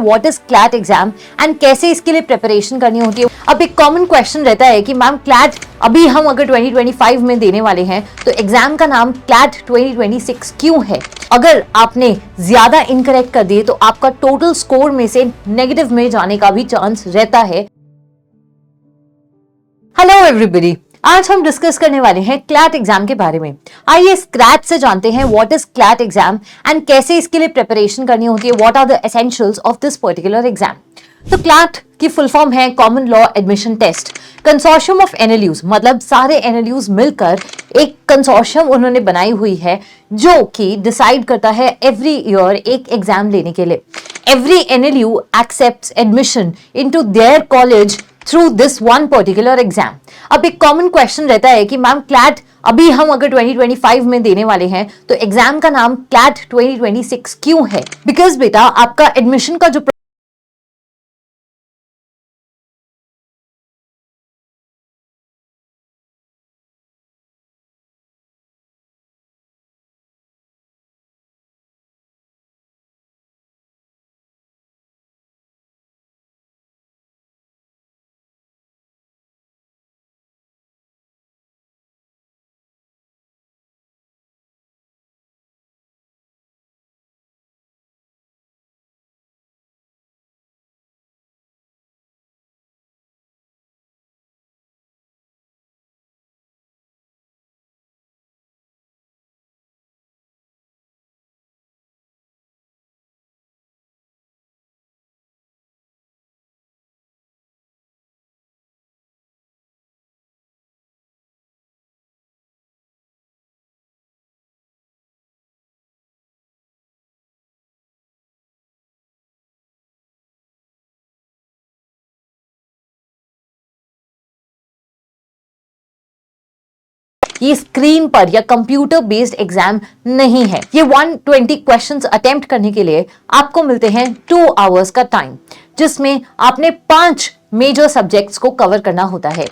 What is CLAT exam and कैसे इसके लिए प्रिपरेशन करनी होती है। अब एक कॉमन क्वेश्चन रहता है कि मैम क्लैट अभी हम अगर 2025 में देने वाले हैं तो एग्जाम का नाम क्लैट 2026 क्यों है। अगर आपने ज्यादा इनकरेक्ट कर दिए तो आपका टोटल स्कोर में से नेगेटिव में जाने का भी चांस रहता है। हेलो एवरीबॉडी, आज हम डिस्कस करने वाले हैं क्लैट एग्जाम के बारे में। आइए स्क्रैच से जानते हैं what is CLAT exam and कैसे इसके लिए प्रिपरेशन करनी होती है, what are the essentials of this particular exam. तो क्लैट की फुल फॉर्म है common law admission test. Consortium of NLUs, मतलब सारे एनएलयूज मिलकर एक कंसोर्शियम उन्होंने बनाई हुई है जो कि डिसाइड करता है एवरी ईयर एक एग्जाम लेने के लिए। Every NLU accepts admission into their college through this one particular exam. अब एक कॉमन क्वेश्चन रहता है कि मैम क्लैट अभी हम अगर 2025 में देने वाले हैं तो एग्जाम का नाम क्लैट 2026 क्यों है। बिकॉज बेटा आपका एडमिशन का जो ये स्क्रीन पर या कंप्यूटर बेस्ड एग्जाम नहीं है। ये 120 क्वेश्चंस अटेम्प्ट करने के लिए आपको मिलते हैं 2 आवर्स का टाइम, जिसमें आपने 5 मेजर सब्जेक्ट्स को कवर करना होता है।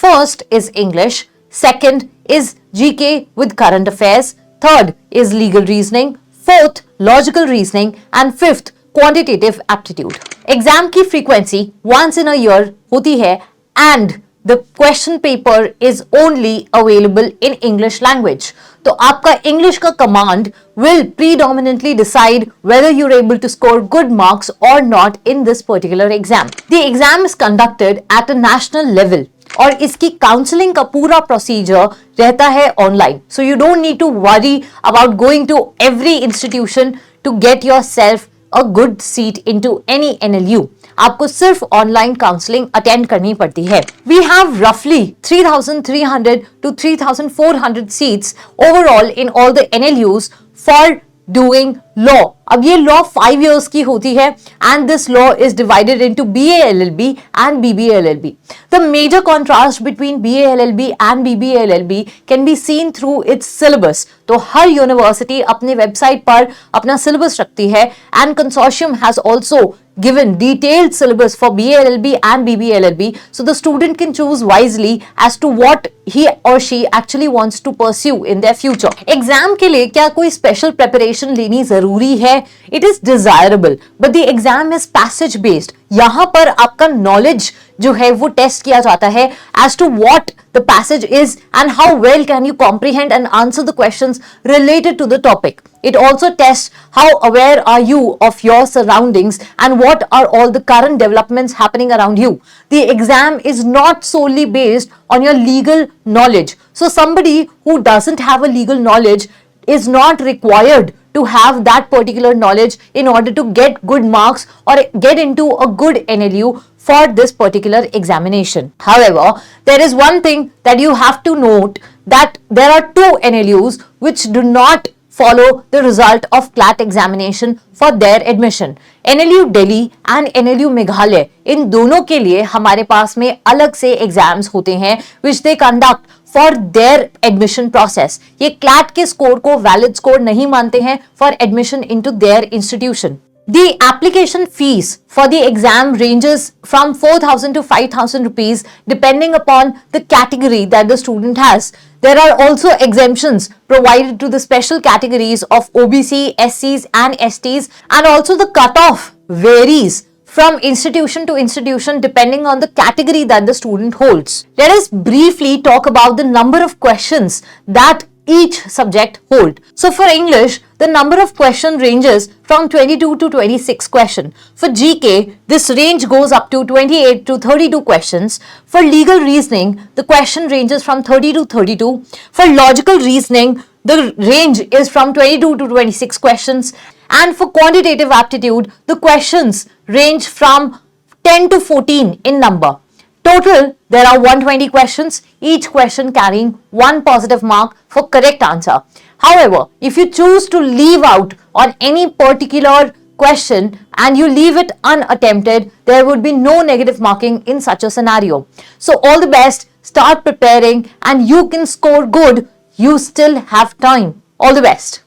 First is English, second is GK with current affairs, third is legal reasoning, fourth logical reasoning and fifth quantitative aptitude. Exam की frequency once in a year होती है and the question paper is only available in English language. तो आपका English का command will predominantly decide whether you're able to score good marks or not in this particular exam. The exam is conducted at a national level और इसकी counselling का पूरा procedure रहता है online. So you don't need to worry about going to every institution to get yourself a good seat into any NLU. आपको सिर्फ online counselling attend करनी पड़ती है. वी हैव रफली 3,300 to 3,400 seats overall in all the NLUs for doing law. अब ये law 5 years की होती है and this law is divided into BA LLB and BBA LLB. The major contrast between BA LLB and BBA LLB can be seen through its syllabus. तो हर university अपने website पर अपना सिलेबस रखती है and consortium has also given detailed syllabus for BA LLB and BBA LLB, so the student can choose wisely as to what he or she actually wants to pursue in their future. Exam के लिए क्या कोई special preparation लेनी जरूरी है? It is desirable, but the exam is passage based. यहाँ पर आपका knowledge जो है वो टेस्ट किया जाता है as to what the passage is and how well can you comprehend and answer the questions related to the topic. It also tests how aware are you of your surroundings and what are all the current developments happening around you. The exam is not solely based on your legal knowledge. So somebody who doesn't have a legal knowledge is not required to have that particular knowledge in order to get good marks or get into a good NLU for this particular examination. However, there is one thing that you have to note, that there are 2 NLUs which do not follow the result of CLAT examination for their admission. NLU Delhi and NLU Meghalaya, इन दोनों के लिए हमारे पास में अलग से exams होते हैं which they conduct for their admission process. ये CLAT के स्कोर को वैलिड स्कोर नहीं मानते हैं for admission into their institution. The application fees for the exam ranges from 4,000 to 5,000 rupees depending upon the category that the student has. There are also exemptions provided to the special categories of OBC, SCs and STs, and also the cutoff varies from institution to institution depending on the category that the student holds. Let us briefly talk about the number of questions that each subject hold. So for English, the number of question ranges from 22 to 26 questions. For GK, this range goes up to 28 to 32 questions. For legal reasoning, the question ranges from 30 to 32. For logical reasoning, the range is from 22 to 26 questions. And for quantitative aptitude, the questions range from 10 to 14 in number. Total, there are 120 questions, each question carrying one positive mark for correct answer. However, if you choose to leave out on any particular question and you leave it unattempted, there would be no negative marking in such a scenario. So all the best, start preparing and you can score good. You still have time. All the best.